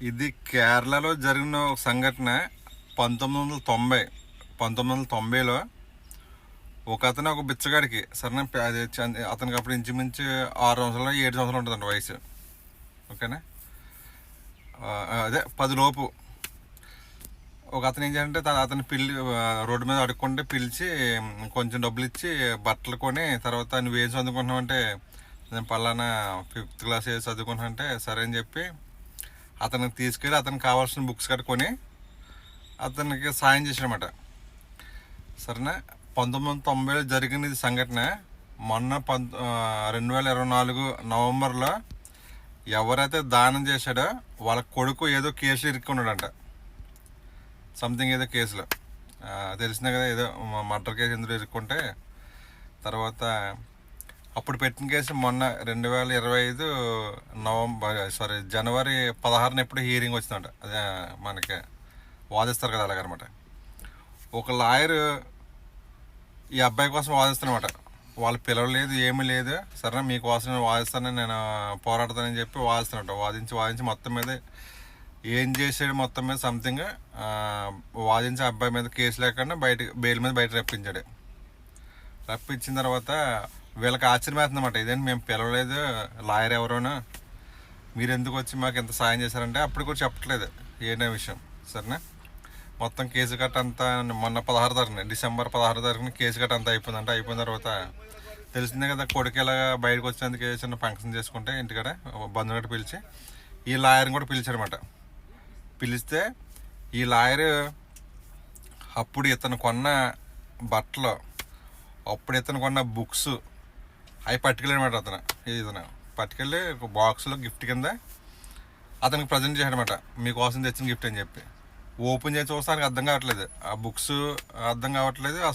ఇది కేరళలో జరిగిన ఒక సంఘటన. 1990 1990లో ఒక అతను ఒక బిచ్చగాడికి సరేనా అతనికి అప్పుడు ఇంచుమించు 6 సంవత్సరాలు 7 సంవత్సరాలు ఉంటుందండి వయసు. ఓకేనా. అదే 10 లోపు. ఒక అతను ఏం చేయాలంటే అతను రోడ్డు మీద అడుక్కుంటే పిలిచి కొంచెం డబ్బులు ఇచ్చి బట్టలు కొని, తర్వాత నువ్వేం చదువుకుంటున్నావంటే నేను పలానా 5th క్లాస్ చదువుకుంటున్నా అంటే సరే అని చెప్పి అతనికి తీసుకెళ్ళి అతనికి కావాల్సిన బుక్స్ కట్టుకొని అతనికి సాయం చేశాడనమాట. సరేనా. 1990లో జరిగిన ఇది సంఘటన. మొన్న 2024 నవంబర్లో ఎవరైతే దానం చేశాడో వాళ్ళ కొడుకు ఏదో కేసులు ఇరుక్కున్నాడంట. సంథింగ్ ఏదో కేసులో తెలిసిందే కదా, ఏదో మర్డర్ కేసు ఎందుకు ఇరుక్కుంటే తర్వాత అప్పుడు పెట్టిన కేసు మొన్న 2025 జనవరి 16 ఎప్పుడు హీరింగ్ వచ్చిందంట. అదే మనకి వాదిస్తారు కదా అలాగనమాట. ఒక లాయర్ ఈ అబ్బాయి కోసం వాదిస్తానమాట. వాళ్ళు పిలవలేదు, ఏమీ లేదు. సరే మీకోసం నేను వాదిస్తానని, నేను పోరాడతానని చెప్పి వాదిస్తున్నట్టు వాదించి మొత్తం మీద ఏం చేసాడు మొత్తం మీద సంథింగ్ వాదించి అబ్బాయి మీద కేసు లేకుండా బెయిల్ మీద బయట రప్పించిన తర్వాత వీళ్ళకి ఆశ్చర్యం అవుతుందన్నమాట. ఇదేంటి మేము పిలవలేదు, లాయర్ ఎవరోను, మీరు ఎందుకు వచ్చి మాకు ఎంత సాయం చేశారంటే అప్పుడు కూడా చెప్పట్లేదు ఏంటనే విషయం. సరేనా. మొత్తం కేసు కట్ట అంతా మొన్న 16 తారీఖున డిసెంబర్ 16 తారీఖున కేసు కట్ట అంతా అయిపోయిందంట. అయిపోయిన తర్వాత తెలిసిందే కదా, కొడుకు ఇలా బయటకు వచ్చేందుకు చిన్న ఫంక్షన్ చేసుకుంటే ఇంటికాడ బంధువులు పిలిచి ఈ లాయర్ని కూడా పిలిచారన్నమాట. పిలిస్తే ఈ లాయర్ అప్పుడు ఇతను కొన్న బట్టలు, అప్పుడు ఇతను కొన్న బుక్స్ అవి పట్టుకెళ్ళాడనమాట. ఇతను పట్టుకెళ్ళి ఒక బాక్స్లో గిఫ్ట్ కింద అతనికి ప్రజెంట్ చేశాడనమాట. మీకోసం తెచ్చిన గిఫ్ట్ అని చెప్పి. ఓపెన్ చేసి చూస్తానికి అర్థం కావట్లేదు, ఆ బుక్స్ అర్థం కావట్లేదు, ఆ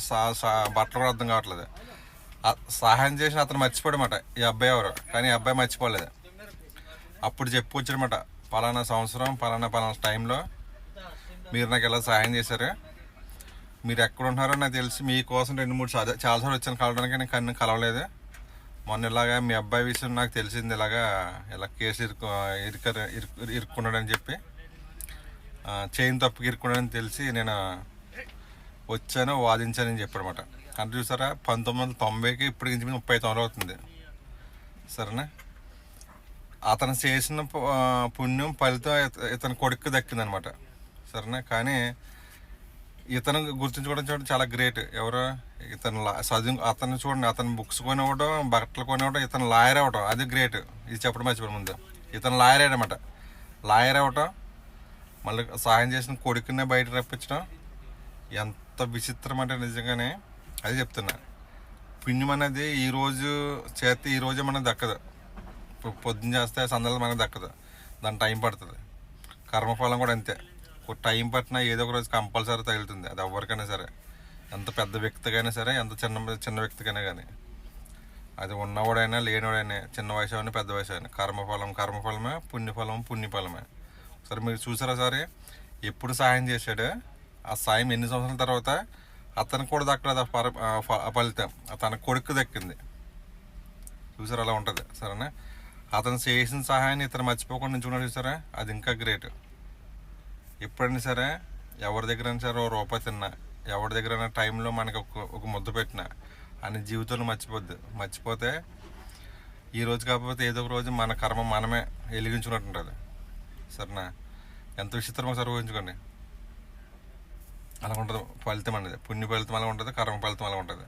బట్టలు కూడా అర్థం కావట్లేదు. సహాయం చేసిన అతను మర్చిపోయాడనమాట ఈ అబ్బాయి ఎవరు. కానీ ఈ అబ్బాయి మర్చిపోలేదు. అప్పుడు చెప్పుకొచ్చాడనమాట, పలానా సంవత్సరం పలానా టైంలో మీరు నాకు ఎలా సహాయం చేశారు, మీరు ఎక్కడ ఉంటున్నారో నాకు తెలిసి మీకోసం 2-3 చాలాసార్లు వచ్చాను కలవడానికి, నేను కన్ను కలవలేదు. మొన్న ఇలాగా మీ అబ్బాయి విషయం నాకు తెలిసింది, ఇలా కేసు ఇరుక్కున్నాడని చెప్పి, చైన్ తప్పుకి ఇరుక్కున్నాడని తెలిసి నేను వచ్చాను, వాదించానని చెప్పాడనమాట. అంటే చూసారా, 1990కి ఇప్పటికి నుంచి 30 సంవత్సరాలు అవుతుంది. సరేనా. అతను చేసిన పుణ్యం ఫలితం ఇతని కొడుకు దక్కిందనమాట. సరేనా. కానీ ఇతను గుర్తుంచుకోవడం చూడండి చాలా గ్రేట్. ఎవరు ఇతను అతను చూడండి, అతను బుక్స్ కొనివ్వడం, బట్టలు కొనివ్వడం, ఇతను లాయర్ అవ్వడం, అది గ్రేట్. ఇది చెప్పడం మర్చిపోయి ముందు. ఇతను లాయర్ అయ్యాడనమాట. లాయర్ అవ్వటం, మళ్ళీ సహాయం చేసిన కొడుకునే బయట రప్పించడం ఎంత విచిత్రం అంటే నిజంగానే అది చెప్తున్నా. పుణ్యం అనేది ఈరోజు చేస్తే ఈరోజే మనకు దక్కదు, పొద్దున్న చేస్తే సందర్భం మనకు దక్కదు, దాని టైం పడుతుంది. కర్మఫలం కూడా అంతే, టైం పట్టినా ఏదో ఒక రోజు కంపల్సరీ తగులుతుంది. అది ఎవరికైనా సరే, ఎంత పెద్ద వ్యక్తికైనా సరే, ఎంత చిన్న వ్యక్తికైనా కానీ, అది ఉన్నవాడైనా లేనివాడైనా, చిన్న వయసు అయినా పెద్ద వయసు అయినా, కర్మఫలమే, పుణ్యఫలమే. సరే మీరు చూసారా సరే ఎప్పుడు సాయం చేశాడు, ఆ సాయం ఎన్ని సంవత్సరాల తర్వాత అతనికి కూడా దక్కలేదు ఆ ఫలితం, తన కొడుకు దక్కింది. చూసారా అలా ఉంటుంది. సరేనా. అతను చేసిన సహాయాన్ని ఇతను మర్చిపోకుండా నించుకున్నాడు చూసారా, అది ఇంకా గ్రేట్. ఎప్పుడైనా సరే ఎవరి దగ్గరైనా సరే ఓ రూపాయి తిన్నా, ఎవరి దగ్గరైనా టైంలో మనకి ఒక ముద్ద పెట్టినా అని జీవితంలో మర్చిపోతే ఈ రోజు కాకపోతే ఏదో ఒక రోజు మన కర్మ మనమే వెలిగించుకున్నట్టు ఉంటుంది. సరేనా. ఎంత విచిత్రమో సరే ఊహించుకోండి. అలా ఉంటుంది ఫలితం అనేది. పుణ్య ఫలితం అలా ఉంటుంది, కర్మ ఫలితం అలా ఉంటుంది.